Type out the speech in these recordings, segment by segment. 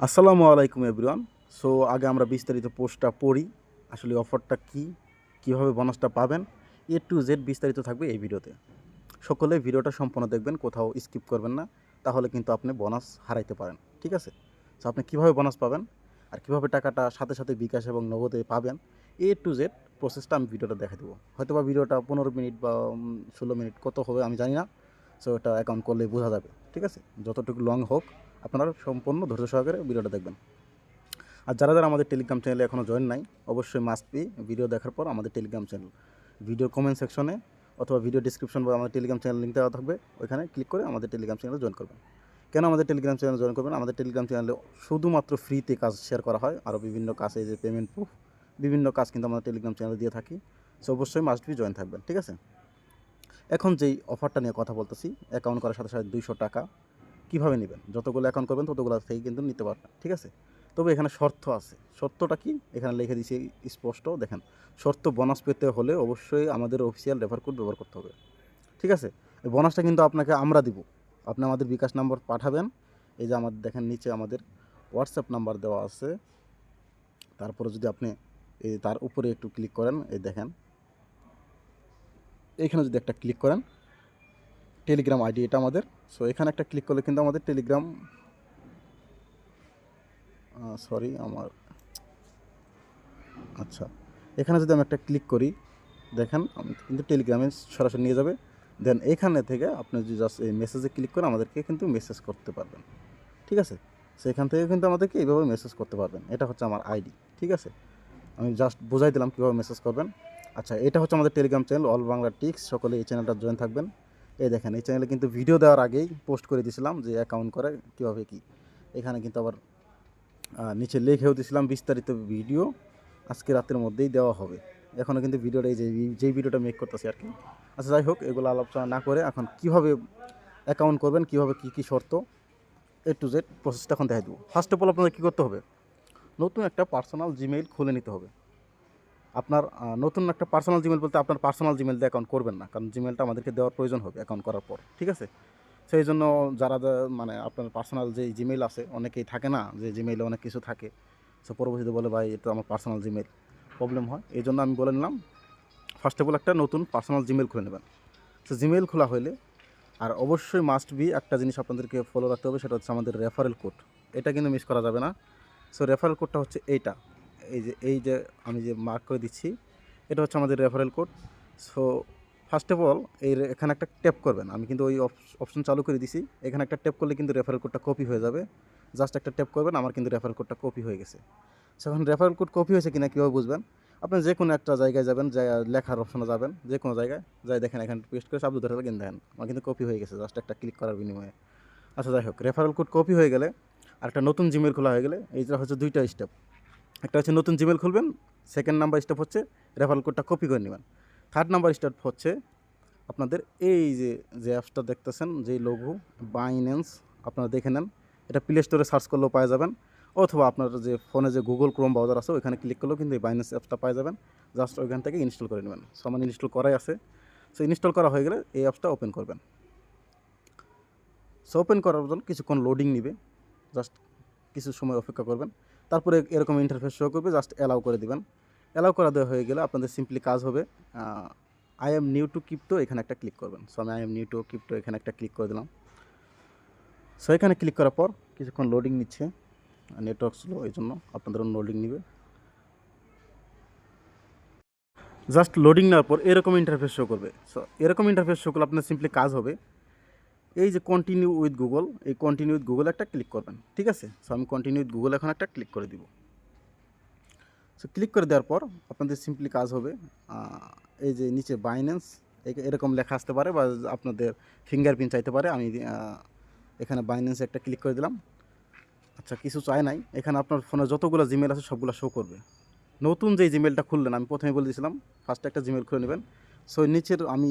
আসসালামু আলাইকুম everyone. So আগে আমরা বিস্তারিত পোস্টটা পড়ি, আসলে অফারটা কী, কীভাবে বোনাসটা পাবেন, A to Z বিস্তারিত থাকবে এই ভিডিওতে। সকলে ভিডিওটা সম্পূর্ণ দেখবেন, কোথাও স্কিপ করবেন না, তাহলে কিন্তু আপনি বোনাস হারাইতে পারেন। ঠিক আছে? সো আপনি কীভাবে বোনাস পাবেন আর কীভাবে টাকাটা সাথে সাথে বিকাশ এবং নগদে পাবেন, A to Z প্রসেসটা আমি ভিডিওটা দেখা দেবো। হয়তো বা ভিডিওটা 15 মিনিট বা 16 মিনিট কত হবে আমি জানি না। সো এটা অ্যাকাউন্ট করলে বোঝা যাবে। ঠিক আছে? যতটুকু লং হোক আপনারা সম্পূর্ণ ধৈর্য সহকারে ভিডিওটা দেখবেন। আর যারা যারা আমাদের টেলিগ্রাম চ্যানেলে এখনও জয়েন নাই, অবশ্যই মাস্ট বি ভিডিও দেখার পর আমাদের টেলিগ্রাম চ্যানেল, ভিডিওর কমেন্ট সেকশনে অথবা ভিডিও ডিসক্রিপশন বা আমাদের টেলিগ্রাম চ্যানেল লিঙ্ক দেওয়া থাকবে, ওইখানে ক্লিক করে আমাদের টেলিগ্রাম চ্যানেলে জয়েন করবেন। কেন আমাদের টেলিগ্রাম চ্যানেলে জয়েন করবেন? আমাদের টেলিগ্রাম চ্যানেলে শুধুমাত্র ফ্রিতে কাজ শেয়ার করা হয়, আরও বিভিন্ন কাজে যে পেমেন্ট প্রুফ, বিভিন্ন কাজ কিন্তু আমাদের টেলিগ্রাম চ্যানেলে দিয়ে থাকি। সো অবশ্যই মাস্ট বি জয়েন থাকবেন। ঠিক আছে? এখন যেই অফারটা নিয়ে কথা বলতেছি, অ্যাকাউন্ট করার সাথে সাথে 200 টাকা কীভাবে নেবেন, যতগুলো অ্যাকাউন্ট করবেন ততগুলো থেকে কিন্তু নিতে পারবেন। ঠিক আছে? তবে এখানে শর্ত আছে। শর্তটা কি এখানে লিখে দিয়েছি স্পষ্ট, দেখেন। শর্ত: বোনাস পেতে হলে অবশ্যই আমাদের অফিসিয়াল রেফার কোড ব্যবহার করতে হবে। ঠিক আছে? এই বোনাসটা কিন্তু আপনাকে আমরা দিব। আপনি আমাদের বিকাশ নাম্বার পাঠাবেন। এই যে আমাদের দেখেন নিচে আমাদের হোয়াটসঅ্যাপ নাম্বার দেওয়া আছে। তারপরে যদি আপনি এই তার উপরে একটু ক্লিক করেন, এই দেখেন এইখানে যদি একটা ক্লিক করেন, টেলিগ্রাম আইডি এটা আমাদের। সো এখানে একটা ক্লিক করলে কিন্তু আমাদের টেলিগ্রাম, সরি আমার, আচ্ছা, এখানে যদি আমি একটা ক্লিক করি, দেখেন আমি কিন্তু টেলিগ্রামে সরাসরি নিয়ে যাবে। দেন এখানে থেকে আপনি যদি জাস্ট এই মেসেজে ক্লিক করে আমাদেরকে কিন্তু মেসেজ করতে পারবেন। ঠিক আছে? সেখান থেকে কিন্তু আমাদেরকে এইভাবে মেসেজ করতে পারবেন। এটা হচ্ছে আমার আইডি। ঠিক আছে? আমি জাস্ট বোঝাই দিলাম কীভাবে মেসেজ করবেন। আচ্ছা, এটা হচ্ছে আমাদের Telegram channel all Bangla tips. সকলে এই চ্যানেলটা জয়েন থাকবেন। এই দেখেন, এই চ্যানেলে কিন্তু ভিডিও দেওয়ার আগেই পোস্ট করে দিয়েছিলাম যে অ্যাকাউন্ট করে কীভাবে কী। এখানে কিন্তু আবার নিচে লিখেও দিয়েছিলাম বিস্তারিত ভিডিও আজকে রাতের মধ্যেই দেওয়া হবে। এখনও কিন্তু ভিডিওটা, এই যেই ভিডিওটা মেক করতেছি আর কি। আচ্ছা, যাই হোক, এগুলো আলোচনা না করে এখন কীভাবে অ্যাকাউন্ট করবেন, কীভাবে কী শর্ত, A to Z প্রসেসটা এখন দেখাই দেবো। ফার্স্ট অফ অল আপনাদের কী করতে হবে, নতুন একটা পার্সোনাল জিমেইল খুলে নিতে হবে। আপনার নতুন একটা পার্সোনাল জিমেইল বলতে আপনার পার্সোনাল জিমেইল দিয়ে অ্যাকাউন্ট করবেন না, কারণ জিমেইলটা আমাদেরকে দেওয়ার প্রয়োজন হবে অ্যাকাউন্ট করার পর। ঠিক আছে? সেই জন্য যারা মানে আপনার পার্সোনাল যেই জিমেইল আছে, অনেকেই থাকে না যে জিমেইলে অনেক কিছু থাকে। সো পরবর্তীতে বলে ভাই এটা আমার পার্সোনাল জিমেইল, প্রবলেম হয়। এই জন্য আমি বলে নিলাম ফার্স্ট অফ অল একটা নতুন পার্সোনাল জিমেইল খুলে নেবেন। সো জিমেইল খোলা হলে আর অবশ্যই মাস্ট বি একটা জিনিস আপনাদেরকে ফলো রাখতে হবে, সেটা হচ্ছে আমাদের রেফারেল কোড। এটা কিন্তু মিস করা যাবে না। সো রেফারেল কোডটা হচ্ছে এইটা, এই যে আমি যে মার্ক করে দিচ্ছি, এটা হচ্ছে আমাদের referral code. So first of all এখানে একটা ট্যাপ করবেন। আমি কিন্তু ওই অপশন চালু করে দিছি। এখানে একটা ট্যাপ করলে কিন্তু রেফারেল কোডটা কপি হয়ে যাবে। জাস্ট একটা ট্যাপ করবেন, আমার কিন্তু রেফারেল কোডটা কপি হয়ে গেছে। সো এখন রেফারেল কোড কপি হয়েছে কিনা কীভাবে বুঝবেন? আপনি যে কোনো একটা জায়গায় যাবেন, লেখার অপশনে যাবেন, যে কোনো জায়গায় যাই দেখেন এখানে পেস্ট করে চাপ ধরে কিন্তু দেখেন আমার কিন্তু কপি হয়ে গেছে জাস্ট একটা ক্লিক করার বিনিময়ে। আচ্ছা, যাই হোক, রেফারেল কোড কপি হয়ে গেলে আর একটা নতুন জিমেল খোলা হয়ে গেলে, এইটা হচ্ছে দুইটা স্টেপ। একটা হচ্ছে নতুন জিমেল খুলবেন, সেকেন্ড নাম্বার স্টেপ হচ্ছে রেফারেল কোডটা কপি করে নেবেন। থার্ড নাম্বার স্টেপ হচ্ছে আপনাদের এই যে অ্যাপসটা দেখতেছেন, যেই লোগো বাইন্যান্স, আপনারা দেখে নেন। এটা প্লে স্টোরে সার্চ করলেও পাওয়া যাবেন, অথবা আপনার যে ফোনে যে গুগল ক্রোম ব্রাউজার আছে ওইখানে ক্লিক করলেও কিন্তু এই বাইন্যান্স অ্যাপসটা পাওয়া যাবেন। জাস্ট ওইখান থেকে ইনস্টল করে নেবেন। সো আমার ইনস্টল করাই আছে। সো ইনস্টল করা হয়ে গেলে এই অ্যাপসটা ওপেন করবেন। সো ওপেন করার জন্য কিছুক্ষণ লোডিং নেবে, জাস্ট কিছু সময় অপেক্ষা করবেন। তারপরে এরকম ইন্টারফেস শো করবে, জাস্ট অ্যালাউ করে দিবেন। অ্যালাউ করা দেওয়া হয়ে গেলে আপনাদের সিম্পলি কাজ হবে, I am new two crypto, এখানে একটা ক্লিক করবেন। সো আমি I am new two crypto এখানে একটা ক্লিক করে দিলাম। সো এখানে ক্লিক করার পর কিছুক্ষণ লোডিং নিচ্ছে, নেটওয়ার্ক স্লো, এই জন্য আপনাদের লোডিং নেবে। জাস্ট লোডিং নেওয়ার পর এরকম ইন্টারফেস শো করবে। সো এরকম ইন্টারফেস শো করলে আপনার সিম্পলি কাজ হবে, এই যে কন্টিনিউ উইথ গুগল, এই কন্টিনিউ উইথ গুগল একটা ক্লিক করবেন। ঠিক আছে? সো আমি কন্টিনিউ উইথ গুগল এখন একটা ক্লিক করে দিব। সো ক্লিক করে দেওয়ার পর আপনাদের সিম্পলি কাজ হবে, এই যে নিচে বাইন্যান্স এরকম লেখা আসতে পারে, বা আপনাদের ফিঙ্গারপ্রিন্ট চাইতে পারে। আমি এখানে বাইন্যান্সে একটা ক্লিক করে দিলাম। আচ্ছা, কিছু চাই নাই, এখানে আপনার ফোনে যতগুলো জিমেল আছে সবগুলো শো করবে। নতুন যে জিমেলটা খুললেন, আমি প্রথমে বলে দিয়েছিলাম ফার্স্টে একটা জিমেল খুলে নেবেন। সো নিচের আমি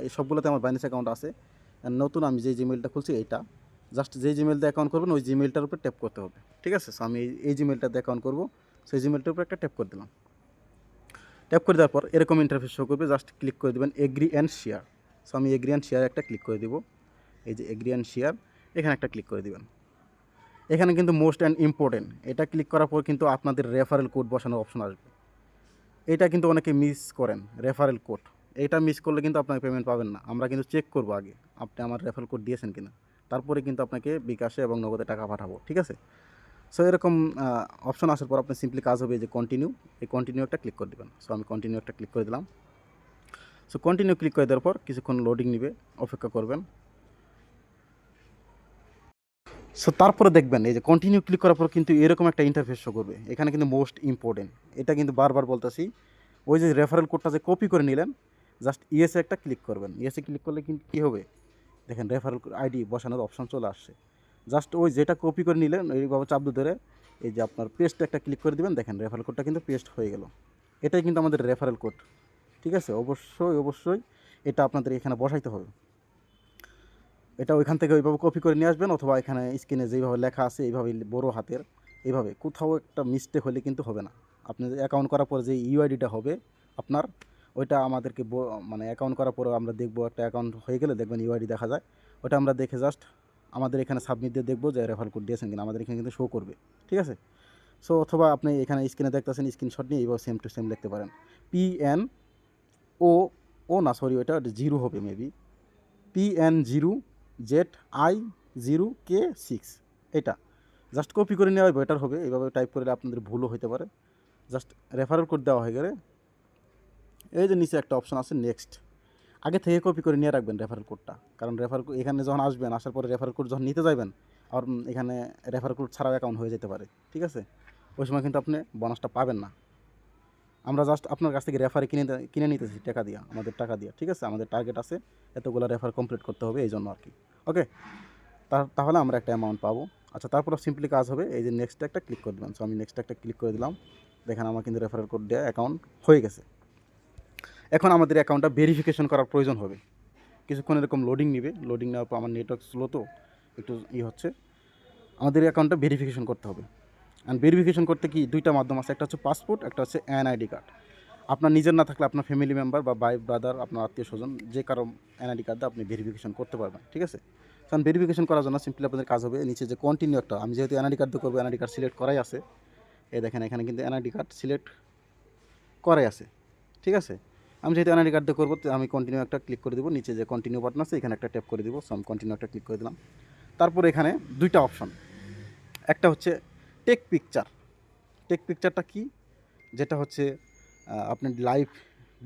এই সবগুলোতে আমার বাইন্যান্স অ্যাকাউন্ট আছে। নতুন আমি যে জিমেলটা খুলছি এইটা, জাস্ট যেই জিমেল দিয়ে অ্যাকাউন্ট করবেন ওই জিমেলটার উপর ট্যাপ করতে হবে। ঠিক আছে? সো আমি এই জিমেলটা দিয়ে অ্যাকাউন্ট করবো, সেই জিমেলটার উপর একটা ট্যাপ করে দিলাম। ট্যাপ করে দেওয়ার পর এরকম ইন্টারফেস শো করবে, জাস্ট ক্লিক করে দেবেন এগ্রি অ্যান্ড শেয়ার। সো আমি এগ্রি অ্যান্ড শেয়ার একটা ক্লিক করে দেবো। এই যে এগ্রি অ্যান্ড শেয়ার, এখানে একটা ক্লিক করে দেবেন। এখানে কিন্তু মোস্ট অ্যান্ড ইম্পর্টেন্ট, এটা ক্লিক করার পর কিন্তু আপনাদের রেফারেল কোড বসানোর অপশন আসবে। এটা কিন্তু অনেকে মিস করেন, রেফারেল কোড। এটা মিস করলে কিন্তু আপনাকে পেমেন্ট পাবেন না। আমরা কিন্তু চেক করব আগে আপনি আমার রেফারেল কোড দিয়েছেন কিনা, তারপরে কিন্তু আপনাকে বিকাশে এবং নগদে টাকা পাঠাবো, ঠিক আছে? সো এরকম অপশন আসার পর আপনার সিম্পলি কাজ হবে যে কন্টিনিউ, এই কন্টিনিউ একটা ক্লিক করে দেবেন। সো আমি কন্টিনিউ একটা ক্লিক করে দিলাম। সো কন্টিনিউ ক্লিক করে দেওয়ার পর কিছুক্ষণ লোডিং নেবে, অপেক্ষা করবেন। সো তারপরে দেখবেন এই যে কন্টিনিউ ক্লিক করার পর কিন্তু এরকম একটা ইন্টারফেস শো করবে। এখানে কিন্তু মোস্ট ইম্পর্টেন্ট, এটা কিন্তু বারবার বলতেছি, ওই যে রেফারেল কোডটা যে কপি করে নিলেন, জাস্ট ইএসএ একটা ক্লিক করবেন। ইএসএ ক্লিক করলে কিন্তু কী হবে, দেখেন রেফারেল আইডি বসানোর অপশন চলে আসছে। জাস্ট ওই যেটা কপি করে নিলেন এইভাবে চাপ ধরে এই যে আপনার পেস্ট একটা ক্লিক করে দিবেন, দেখেন রেফারেল কোডটা কিন্তু পেস্ট হয়ে গেল। এটাই কিন্তু আমাদের রেফারেল কোড, ঠিক আছে? অবশ্যই এটা আপনাদের এখানে বসাইতে হবে। এটা ওইখান থেকে ওইভাবে কপি করে নিয়ে আসবেন, অথবা এখানে স্ক্রিনে যেইভাবে লেখা আছে এইভাবে বড় হাতের, এইভাবে কোথাও একটা মিস্টেক হলে কিন্তু হবে না। আপনি অ্যাকাউন্ট করার পর যে ইউআইডিটা হবে আপনার, ওইটা আমাদেরকে মানে অ্যাকাউন্ট করার পরে আমরা দেখবো, একটা অ্যাকাউন্ট হয়ে গেলে দেখবেন ইউআইডি দেখা যায়, ওটা আমরা দেখে জাস্ট আমাদের এখানে সাবমিট দিয়ে দেখবো যে রেফার কোড দিয়েছেন কিনা, আমাদের এখানে কিন্তু শো করবে, ঠিক আছে? সো অথবা আপনি এখানে স্ক্রিনে দেখতেছেন, স্ক্রিনশট নিয়ে এইভাবে সেম টু সেম লিখতে পারেন। PN ও না সরি, ওইটা 0 হবে মেবি, PN0ZI0K6, এটা জাস্ট কপি করে নেওয়া বেটার হবে। এইভাবে টাইপ করলে আপনাদের ভুলও হতে পারে। জাস্ট রেফারেল কোড দেওয়া হয়ে গেলে এই যে নিচে একটা অপশন আছে নেক্সট, আগে থেকে কপি করে নিয়ে রাখবেন রেফারেল কোডটা, কারণ রেফার এখানে যখন আসবেন, আসার পরে রেফারেল কোড যখন নিতে যাবেন, আর এখানে রেফারেল কোড ছাড়াও অ্যাকাউন্ট হয়ে যেতে পারে, ঠিক আছে? ওই সময় কিন্তু আপনি বোনাসটা পাবেন না। আমরা জাস্ট আপনার কাছ থেকে রেফারে কিনে নিতেছি টাকা দিয়ে, আমাদের টাকা দিয়ে, ঠিক আছে? আমাদের টার্গেট আছে এতগুলো রেফার কমপ্লিট করতে হবে, এই জন্য আর কি। ওকে, তাহলে আমরা একটা অ্যামাউন্ট পাবো। আচ্ছা, তারপর সিম্পলি কাজ হবে এই যে নেক্সট একটা ক্লিক করে দেবেন। সো আমি নেক্সট একটা ক্লিক করে দিলাম। দেখেন আমার কিন্তু রেফারেল কোড দেওয়া অ্যাকাউন্ট হয়ে গেছে। এখন আমাদের অ্যাকাউন্টটা ভেরিফিকেশন করার প্রয়োজন হবে। কিছুক্ষণ এরকম লোডিং নেবে, লোডিং নেওয়ার পর আমার নেটওয়ার্ক স্লো তো একটু হচ্ছে, আমাদের অ্যাকাউন্টটা ভেরিফিকেশন করতে হবে। অ্যান্ড ভেরিফিকেশন করতে কি দুইটা মাধ্যম আছে, একটা হচ্ছে পাসপোর্ট, একটা হচ্ছে এনআইডি কার্ড। আপনার নিজের না থাকলে আপনার ফ্যামিলি মেম্বার বা ভাই ব্রাদার, আপনার আত্মীয় স্বজন, যে কারো এনআইডি কার্ড দিয়ে আপনি ভেরিফিকেশন করতে পারবেন, ঠিক আছে? কারণ ভেরিফিকেশন করার জন্য সিম্পলি আপনাদের কাজ হবে নিচে যে কন্টিনিউ একটা, আমি যেহেতু এনআইডি কার্ড দিয়ে করবো, এনআইডি কার্ড সিলেক্ট করাই আছে, এই দেখেন এখানে কিন্তু এনআইডি কার্ড সিলেক্ট করাই আছে, ঠিক আছে? আমি যেহেতু এনআইডি কার্ড দিয়ে করবো, আমি কন্টিনিউ একটা ক্লিক করে দেবো। নিচে যে কন্টিনিউ বাটন আছে এখানে একটা ট্যাপ করে দেবো। সো আমি কন্টিনিউ একটা ক্লিক করে দিলাম। তারপর এখানে দুইটা অপশন, একটা হচ্ছে টেক পিকচার। টেক পিকচারটা কি, যেটা হচ্ছে আপনি লাইভ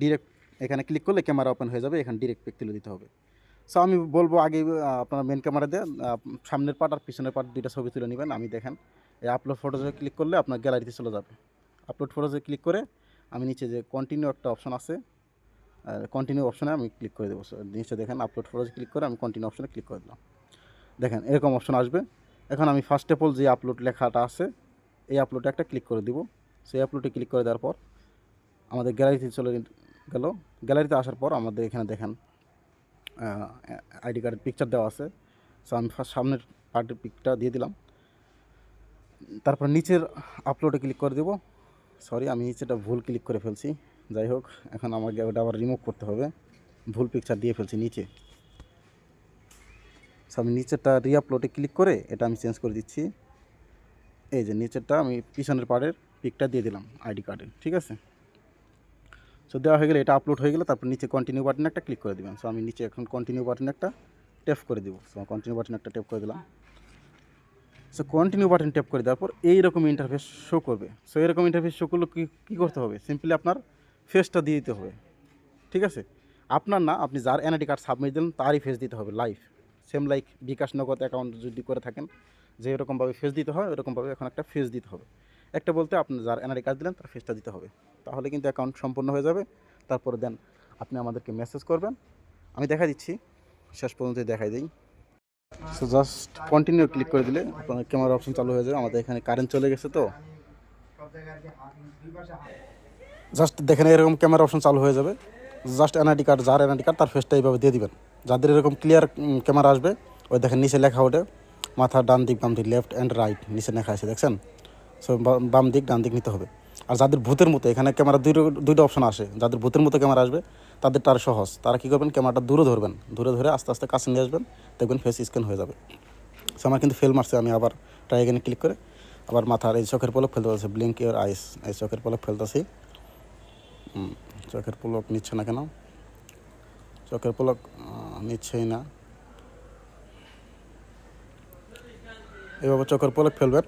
ডিরেক্ট এখানে ক্লিক করলে ক্যামেরা ওপেন হয়ে যাবে, এখানে ডিরেক্ট পিক তুলে দিতে হবে। সো আমি বলবো আগে আপনার মেন ক্যামেরা দিয়ে সামনের পার্ট আর পিছনের পার্ট দুইটা ছবি তুলে নেবেন। আমি দেখেন এই আপলোড ফটোজে ক্লিক করলে আপনার গ্যালারিতে চলে যাবে। আপলোড ফটোজে ক্লিক করে আমি নিচে যে কন্টিনিউ একটা অপশন আছে, কন্টিনিউ অপশনে আমি ক্লিক করে দেবো। নিচে দেখেন আপলোড ফটোজে ক্লিক করে আমি কন্টিনিউ অপশনে ক্লিক করে দিলাম। দেখেন এরকম অপশন আসবে। এখন আমি ফার্স্ট অফ অল যে আপলোড লেখাটা আছে, এই আপলোডে একটা ক্লিক করে দিব। সেই আপলোডে ক্লিক করে দেওয়ার পর আমাদের গ্যালারিতে চলে গেল। গ্যালারিতে আসার পর আমাদের এখানে দেখেন আইডি কার্ডের পিকচার দেওয়া আছে। সো আমি ফার্স্ট সামনের পার্টের পিকটা দিয়ে দিলাম। তারপর নিচের আপলোডে ক্লিক করে দেব। সরি, আমি নিচেটা ভুল ক্লিক করে ফেলছি। যাই হোক, এখন আমাকে ওটা আবার রিমুভ করতে হবে, ভুল পিকচার দিয়ে ফেলছি নিচে। সো আমি নিচেরটা রিআপলোডে ক্লিক করে এটা আমি চেঞ্জ করে দিচ্ছি। এই যে নিচেরটা আমি পিছনের পার্টের পিকটা দিয়ে দিলাম আইডি কার্ডে, ঠিক আছে? সো দেওয়া হয়ে গেলে এটা আপলোড হয়ে গেলে তারপর নিচে কন্টিনিউ বাটনে একটা ক্লিক করে দেবেন। সো আমি নিচে এখন কন্টিনিউ বাটনে একটা ট্যাপ করে দেবো। সো কন্টিনিউ বাটনে একটা ট্যাপ করে দিলাম। সো কন্টিনিউ বাটন ট্যাপ করে দেওয়ার পর এইরকম ইন্টারফেস শো করবে। সো এরকম ইন্টারফেস শো করলে কী করতে হবে, সিম্পলি আপনার ফেসটা দিয়ে দিতে হবে, ঠিক আছে? আপনার না, আপনি যার এনআইডি কার্ড সাবমিট দিলেন তারই ফেস দিতে হবে লাইভ, সেম লাইক বিকাশ নগদ অ্যাকাউন্ট যদি করে থাকেন যে এরকমভাবে ফেস দিতে হয়, এরকমভাবে এখন একটা ফেস দিতে হবে। একটা বলতে আপনি যার এনআইডি কার্ড দিলেন তার ফেসটা দিতে হবে, তাহলে কিন্তু অ্যাকাউন্ট সম্পূর্ণ হয়ে যাবে। তারপরে দেন আপনি আমাদেরকে মেসেজ করবেন, আমি দেখা দিচ্ছি, শেষ পর্যন্ত দেখাই দিই। সো জাস্ট কন্টিনিউ ক্লিক করে দিলে আপনার ক্যামেরা অপশন চালু হয়ে যাবে। আমাদের এখানে কারেন্ট চলে গেছে, তো জাস্ট দেখেন এরকম ক্যামেরা অপশন চালু হয়ে যাবে। জাস্ট এনআইডি কার্ড, যার এনআইডি কার্ড তার ফেসটা এইভাবে দিয়ে দিবেন। যাদের এরকম ক্লিয়ার ক্যামেরা আসবে, ওই দেখেন নিচে লেখা ওঠে মাথা ডান দিক বাম দিক, লেফট অ্যান্ড রাইট, নিচে লেখা আছে দেখছেন। সো বাম দিক ডান দিক নিতে হবে। আর যাদের ভূতের মতো, এখানে ক্যামেরা দুইটা অপশন আসে, যাদের ভূতের মতো ক্যামেরা আসবে তাদের তার সহজ, তারা কী করবেন, ক্যামেরাটা দূরে ধরবেন, দূরে ধরে আস্তে আস্তে কাছে নিয়ে আসবেন, দেখবেন ফেস স্ক্যান হয়ে যাবে। সো আমার কিন্তু ফেল মারছে, আমি আবার ট্রাই এখানে ক্লিক করে আবার মাথার এই চোখের পলক ফেলতে আছে, ব্লিঙ্ক ইওর আইস, এই চোখের পলক ফেলতেছি। চোখের পলক নিচ্ছে না কেন? চোখের পলক নিচ্ছেই না। এভাবে চোখের পলক ফেলবেন।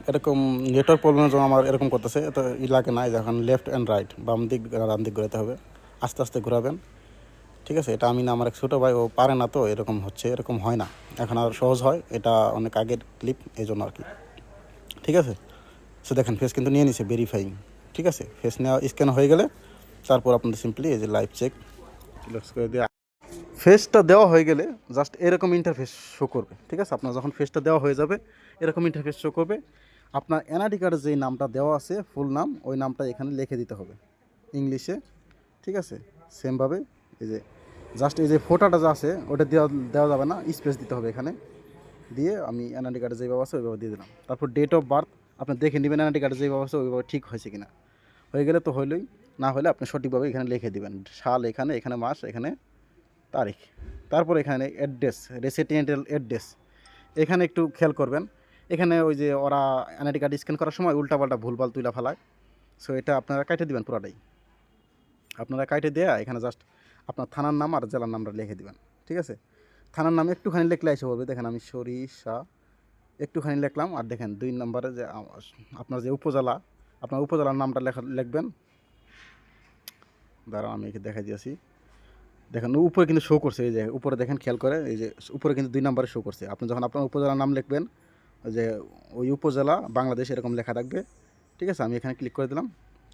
এরকম নেটওয়ার্ক প্রবলেমের জন্য আমার এরকম করতেছে, এত লাগে না। যখন লেফট অ্যান্ড রাইট, বাম দিক ডান দিক ঘোরাতে হবে, আস্তে আস্তে ঘোরাবেন। ঠিক আছে, এটা আমি না, আমার এক ছোটো ভাই, ও পারে না, তো এরকম হচ্ছে, এরকম হয় না, এখন আর সহজ হয়। এটা অনেক আগের ক্লিপ, এই জন্য আর কি। ঠিক আছে, সো দেখেন ফেস কিন্তু নিয়ে নিছে, ভেরিফাইং। ঠিক আছে, ফেস নেওয়া স্ক্যান হয়ে গেলে তারপর আপনাদের সিম্পলি এই যে লাইভ চেক ক্লোজ করে দিয়ে, ফেসটা দেওয়া হয়ে গেলে জাস্ট এরকম ইন্টারফেস শো করবে। ঠিক আছে, আপনার যখন ফেসটা দেওয়া হয়ে যাবে এরকম ইন্টারফেস শো করবে। আপনার এনআইডি কার্ডে যেই নামটা দেওয়া আছে, ফুল নাম, ওই নামটা এখানে লিখে দিতে হবে ইংলিশে। ঠিক আছে, সেমভাবে এই যে জাস্ট এই যে ফটোটা যা আছে ওটা দেওয়া যাবে না, স্পেস দিতে হবে এখানে। দিয়ে আমি এনআইডি কার্ডে যেভাবে আছে ওইভাবে দিয়ে দিলাম। তারপর ডেট অফ বার্থ আপনি দেখে নেবেন এনআইডি কার্ডে যেভাবে আছে ওইভাবে ঠিক হয়েছে কিনা। হয়ে গেলে তো হইলেই, না হলে আপনি সঠিকভাবে এখানে লিখে দিবেন, সাল এখানে, এখানে মাস, এখানে তারিখ। তারপর এখানে অ্যাড্রেস, রেসিডেন্টাল অ্যাড্রেস, এখানে একটু খেয়াল করবেন। এখানে ওই যে ওরা এনআইডি কার্ড স্ক্যান করার সময় উল্টাপাল্টা ভুলভাল তুইলা ফেলায়, সো এটা আপনারা কাটে দিবেন পুরাটাই। আপনারা কাটে দেয়া এখানে জাস্ট আপনার থানার নাম আর জেলার নামটা লিখে দিবেন। ঠিক আছে, থানার নাম একটুখানি লিখলে এসে বলবে। দেখেন আমি সরিষা একটুখানি লিখলাম। আর দেখেন 2 নম্বরে যে আপনার যে উপজেলা, আপনার উপজেলার নামটা লিখবেন। দাঁড়াও আমি একে দেখাই দিয়েছি। দেখেন উপরে কিন্তু শো করছে, এই যে উপরে দেখেন, খেয়াল করে, এই যে উপরে কিন্তু 2 নম্বরে শো করছে। আপনি যখন আপনার উপজেলার নাম লিখবেন, যে ওই উপজেলা বাংলাদেশ এরকম লেখা থাকবে। ঠিক আছে, আমি এখানে ক্লিক করে দিলাম।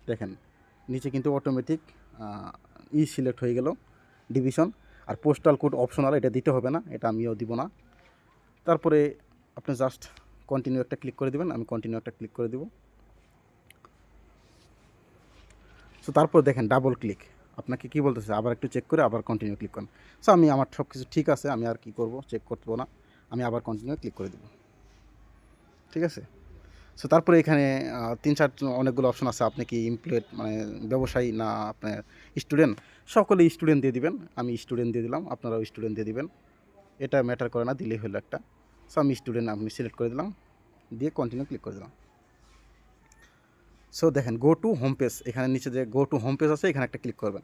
দেখেন নিচে কিন্তু অটোমেটিক সিলেক্ট হয়ে গেল, ডিভিশন। আর পোস্টাল কোড অপশনাল, এটা দিতে হবে না, এটা আমিও দিব না। তারপরে আপনি জাস্ট কন্টিনিউ একটা ক্লিক করে দেবেন, আমি কন্টিনিউ একটা ক্লিক করে দেব। সো তারপর দেখেন ডাবল ক্লিক, আপনাকে কি বলতেছে, আবার একটু চেক করে আবার কন্টিনিউ ক্লিক করেন। সো আমি আমার সব কিছু ঠিক আছে, আমি আর কি করব, চেক করবো না, আমি আবার কন্টিনিউ ক্লিক করে দেব। ঠিক আছে, সো তারপরে এখানে 3-4 অনেকগুলো অপশন আছে। আপনি কি এমপ্লয়েড, মানে ব্যবসায়ী, না আপনার স্টুডেন্ট? সকলে স্টুডেন্ট দিয়ে দিবেন, আমি স্টুডেন্ট দিয়ে দিলাম, আপনারাও স্টুডেন্ট দিয়ে দিবেন, এটা ম্যাটার করে না, দিলেই হলো একটা। সো আমি স্টুডেন্ট আমি সিলেক্ট করে দিলাম, দিয়ে কন্টিনিউ ক্লিক করে দিলাম। সো দেখেন গো টু হোম পেজ, এখানে নিচে যে গো টু হোম পেজ আছে এখানে একটা ক্লিক করবেন।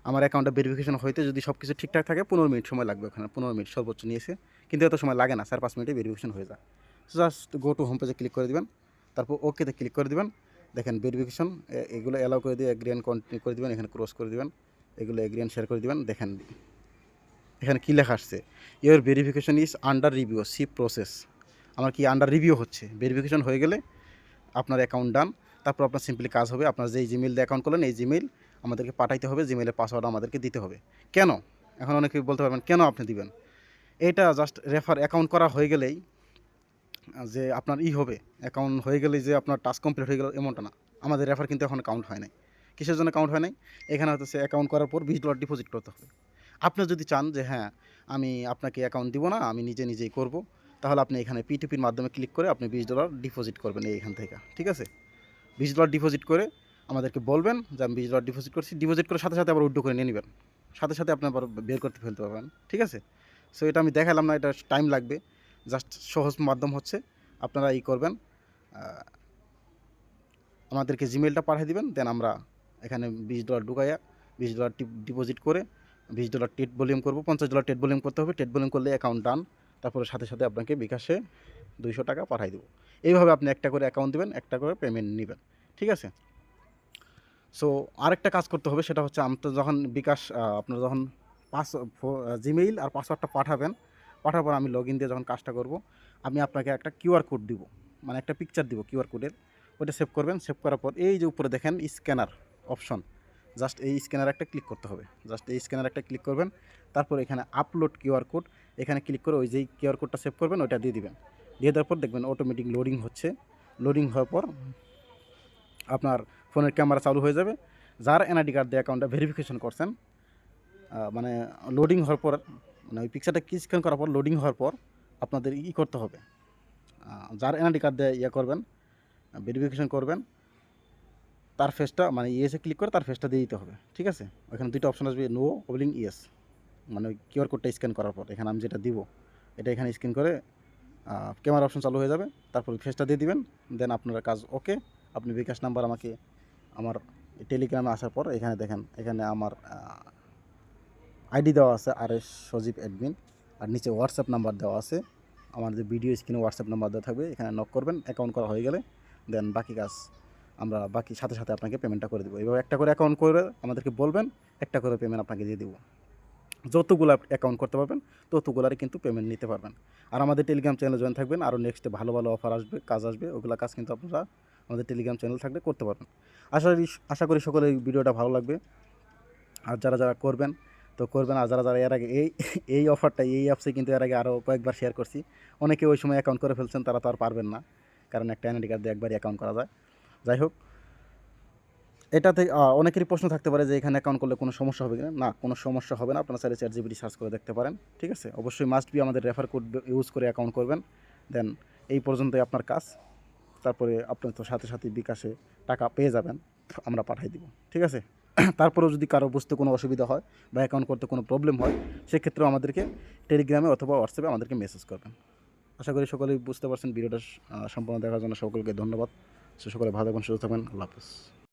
আমার অ্যাকাউন্টটা ভেরিফিকেশন হইতে যদি সব কিছু ঠিকঠাক থাকে 15 মিনিট সময় লাগবে, ওখানে 15 মিনিট সর্বোচ্চ নিয়েছে, কিন্তু এত সময় লাগে না, 4-5 মিনিটে ভেরিফিকেশন হয়ে যায়। জাস্ট গো টু হোম পেজে ক্লিক করে দেবেন, তারপর ওকেতে ক্লিক করে দেবেন। দেখেন ভেরিফিকেশন, এগুলো অ্যালাউ করে দিয়ে এগ্রি অ্যান্ড কন্টিনিউ করে দেবেন, এখানে ক্রস করে দেবেন, এগুলো এগ্রি অ্যান্ড শেয়ার করে দেবেন। দেখেন এখানে কী লেখা আসছে, your verification is under review, see process. আমার কি আন্ডার রিভিউ হচ্ছে, ভেরিফিকেশন হয়ে গেলে আপনার অ্যাকাউন্ট ডান। তারপর আপনার সিম্পলি কাজ হবে, আপনার যেই জিমেইল দিয়ে অ্যাকাউন্ট করলেন এই জিমেইল আমাদেরকে পাঠাইতে হবে, জিমেইলের পাসওয়ার্ড আমাদেরকে দিতে হবে। কেন? এখন অনেকে বলতে পারবেন কেন আপনি দিবেন। এটা জাস্ট অ্যাকাউন্ট করা হয়ে গেলেই যে আপনার হবে, অ্যাকাউন্ট হয়ে গেলেই যে আপনার টাস্ক কমপ্লিট হয়ে গেল এমনটা না। আমাদের রেফার কিন্তু এখন কাউন্ট হয় নাই। কিসের জন্য কাউন্ট হয় নাই? এখানে হচ্ছে অ্যাকাউন্ট করার পর $20 ডিপোজিট করতে হবে। আপনি যদি চান যে হ্যাঁ আমি আপনাকে অ্যাকাউন্ট দিব না, আমি নিজেই করব, তাহলে আপনি এখানে P2Pর মাধ্যমে ক্লিক করে আপনি $20 ডিপোজিট করবেন এইখান থেকে। ঠিক আছে, $20 ডিপোজিট করে আমাদেরকে বলবেন যে আমি $20 ডিপোজিট করছি। ডিপোজিট করার সাথে সাথে আবার উইথড্র করে নিয়ে নেবেন, সাথে সাথে আপনি আবার বের করতে ফেলতে পারবেন। ঠিক আছে, সো এটা আমি দেখালাম না, এটা টাইম লাগবে, জাস্ট সহজ মাধ্যম হচ্ছে। আপনারা করবেন, আমাদেরকে জিমেলটা পাঠিয়ে দিবেন, দেন আমরা এখানে $20 ঢুকাইয়া $20 ডিপোজিট করে $20 টেট ভলিউম করবো। $50 টেট ভলিউম করতে হবে, টেট ভলিউম করলে অ্যাকাউন্ট ডান। তারপরে সাথে সাথে আপনাকে বিকাশে $200 পাঠিয়ে দেবো। এইভাবে আপনি একটা করে অ্যাকাউন্ট দেবেন, একটা করে পেমেন্ট নেবেন। ঠিক আছে, সো আরেকটা কাজ করতে হবে, সেটা হচ্ছে আপনার যখন বিকাশ আপনার যখন জিমেইল আর পাসওয়ার্ডটা পাঠাবেন, পাঠার পর আমি লগ ইন দিয়ে যখন কাজটা করব, আমি আপনাকে একটা কিউআর কোড দিব, মানে একটা পিকচার দিব কিউআর কোডের, ওইটা সেভ করবেন। সেভ করার পর এই যে উপরে দেখেন স্ক্যানার অপশন, জাস্ট এই স্ক্যানার একটা ক্লিক করতে হবে, জাস্ট এই স্ক্যানার একটা ক্লিক করবেন। তারপর এখানে আপলোড কিউআর কোড, এখানে ক্লিক করে ওই যেই কিউআর কোডটা সেভ করবেন ওইটা দিয়ে দিবেন। দিয়ে দেওয়ার পর দেখবেন অটোমেটিক লোডিং হচ্ছে। লোডিং হওয়ার পর আপনার ফোনের ক্যামেরা চালু হয়ে যাবে। যার এনআইডি কার্ড দিয়ে অ্যাকাউন্টটা ভেরিফিকেশন করছেন, মানে লোডিং হওয়ার পর, মানে ওই পিকচারটা স্ক্যান করার পর লোডিং হওয়ার পর আপনাদের করতে হবে, যার এনআইডি কার্ড দিয়ে করবেন, ভেরিফিকেশন করবেন, তার ফেসটা, মানে ইয়েসে ক্লিক করে তার ফেসটা দিয়ে দিতে হবে। ঠিক আছে, ওখানে 2টা অপশন আসবে, নো ইয়েস, মানে ওই কিউআর কোডটা স্ক্যান করার পর এখানে আমি যেটা দিব এটা এখানে স্ক্যান করে ক্যামেরা অপশন চালু হয়ে যাবে, তারপর ফেসটা দিয়ে দিবেন, দেন আপনার কাজ ওকে। আপনি বিকাশ নাম্বার আমাকে আমার টেলিগ্রামে আসার পর এখানে দেখেন, এখানে আমার আইডি দেওয়া আছে RS সজীব অ্যাডমিন, আর নিচে হোয়াটসঅ্যাপ নাম্বার দেওয়া আছে। আমার যে ভিডিও স্ক্রিনে হোয়াটসঅ্যাপ নাম্বার দেওয়া থাকবে, এখানে নক করবেন। অ্যাকাউন্ট করা হয়ে গেলে দেন বাকি কাজ আমরা সাথে সাথে আপনাকে পেমেন্টটা করে দেবো। এভাবে একটা করে অ্যাকাউন্ট করে আমাদেরকে বলবেন, একটা করে পেমেন্ট আপনাকে দিয়ে দেবো। যতগুলো অ্যাকাউন্ট করতে পারবেন ততগুলারই কিন্তু পেমেন্ট নিতে পারবেন। আর আমাদের টেলিগ্রাম চ্যানেলে জয়েন থাকবেন, আরও নেক্সটে ভালো ভালো অফার আসবে, কাজ আসবে, ওগুলো কাজ কিন্তু আপনারা আমাদের টেলিগ্রাম চ্যানেল থাকলে করতে পারবেন। আশা করি সকলের ভিডিওটা ভালো লাগবে। আর যারা করবেন তো করবেন, আর যারা এর আগে এই অফারটা এই অ্যাপসে কিন্তু এর আগে আরও কয়েকবার শেয়ার করছি, অনেকে ওই সময় অ্যাকাউন্ট করে ফেলছেন, তারা তো আর পারবেন না, কারণ একটা এনআইডি কার্ড দিয়ে একবারই অ্যাকাউন্ট করা যায়। যাই হোক, এটাতে অনেকেরই প্রশ্ন থাকতে পারে যে এখানে অ্যাকাউন্ট করলে কোনো সমস্যা হবে কিনা। না, কোনো সমস্যা হবে না, আপনারা চাইলে ChatGPT সার্চ করে দেখতে পারেন। ঠিক আছে, অবশ্যই মাস্ট বি আমাদের রেফার কোড ইউজ করে অ্যাকাউন্ট করবেন। দেন এই পর্যন্তই আপনার কাজ, তারপরে আপনি তো সাথে সাথে বিকাশে টাকা পেয়ে যাবেন, আমরা পাঠিয়ে দিব। ঠিক আছে, তারপরেও যদি কারো বুঝতে কোনো অসুবিধা হয় বা অ্যাকাউন্ট করতে কোনো প্রবলেম হয়, সেক্ষেত্রেও আমাদেরকে টেলিগ্রামে অথবা হোয়াটসঅ্যাপে আমাদেরকে মেসেজ করবেন। আশা করি সকলেই বুঝতে পারছেন। ভিডিওটা সম্পূর্ণ দেখার জন্য সকলকে ধন্যবাদ। সকলে ভালো থাকবেন, সুস্থ থাকবেন। আল্লাহ হাফেজ।